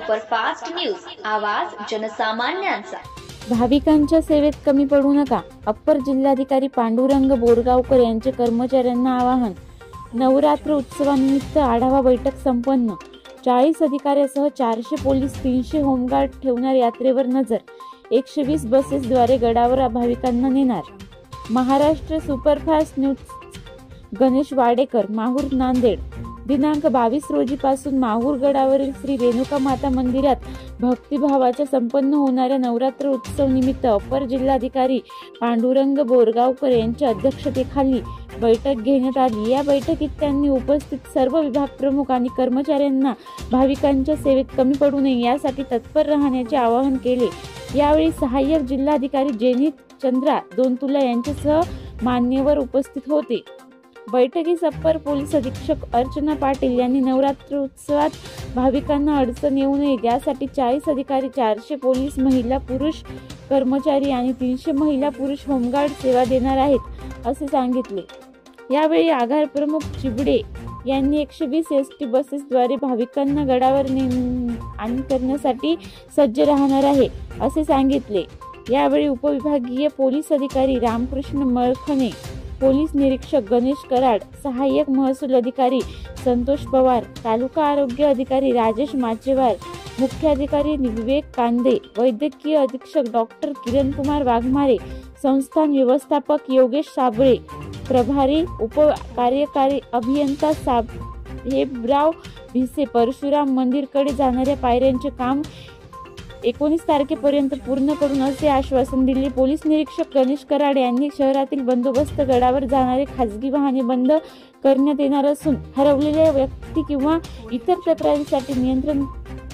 Superfast news, आवाज जनसामान्यांचा। भाविकांच्या सेवेत कमी पडू नका, अप्पर जिल्हाधिकारी पांडुरंग बोरगावकर यांचे कर्मचाऱ्यांना आवाहन। नवरात्र उत्सवानिमित्त आढावा बैठक संपन्न। 40 अधिकाऱ्यासह 400 पोलीस, 300 होमगार्ड ठेवणार यात्रेवर नजर। 120 बसेसद्वारे गडावर भाविकांना नेणार। Maharashtra superfast news Ganesh Wadekar, Mahur, Nanded. दिनांक 22 रोजीपासून माहूर गडावरील श्री रेणुका माता मंदिरात भक्तिभावाच्या संपन्न होणाऱ्या नवरात्र उत्सव निमित्त अप्पर जिल्हाधिकारी पांडुरंग बोरगावकर यांच्या अध्यक्षतेखाली बैठक घेण्यात आली। या बैठकीत त्यांनी उपस्थित सर्व विभाग प्रमुख आणि कर्मचाऱ्यांना भाविकांच्या सेवेत कमी पडू नये यासाठी तत्पर राहण्याचे आवाहन केले। यावेळी सहाय्यक जिल्हाधिकारी जेनित चंद्रा दोनतुला यांच्यासह मान्यवर उपस्थित होते। बैठकीस अप्पर पोलीस अधीक्षक अर्चना पाटील यांनी नवरात्र उत्सवात भाविकांना अडचण येऊ नये यासाठी 40 अधिकारी, 400 पोलीस, महिला पुरुष कर्मचारी आणि 300 महिला पुरुष होमगार्ड सेवा देणार आहेत असे सांगितले। यावेळी आगार प्रमुख चिबडे यांनी 120 एसटी बसेसद्वारे भाविकांना गडावर आण करण्यासाठी सज्ज राहणार आहे असे सांगितले। यावेळी उपविभागीय पोलीस अधिकारी रामकृष्ण मळखणे, पोलीस निरीक्षक गणेश कराड, सहाय्यक महसूल अधिकारी संतोष पवार, तालुका आरोग्य अधिकारी राजेश माचेवार, मुख्याधिकारी विवेक कांदे, वैद्यकीय अधीक्षक डॉक्टर किरण कुमार वाघमारे, संस्थान व्यवस्थापक योगेश साबळे, प्रभारी उपकार्यकारी अभियंता साहेबराव भिसे, परशुराम मंदिरकडे जाणाऱ्या पायऱ्यांचे काम 19 तारखेपर्यंत पूर्ण करून असे आश्वासन दिले। पोलीस निरीक्षक गणेश कराड यांनी शहरातील बंदोबस्त, गडावर जाणारे खासगी वाहने बंद करण्यात येणार असून हरवलेल्या व्यक्ती किंवा इतर तक्रारीसाठी नियंत्रण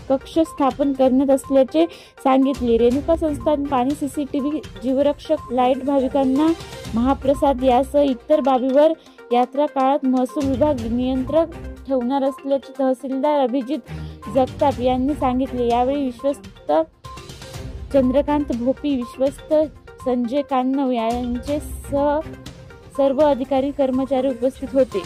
कक्ष स्थापन करण्यात असल्याचे सांगितले। रेणुका संस्थान पाणी, CCTV, जीवरक्षक लाईट, भाविकांना महाप्रसाद यासह इतर बाबीवर यात्रा काळात महसूल विभाग नियंत्रण ठेवणार असल्याचे तहसीलदार अभिजित जगताप यांनी सांगितले। यावेळी विश्वस्त चंद्रकांत भोपी, विश्वस्त संजय कान्नव यांचे सर्व अधिकारी कर्मचारी उपस्थित होते।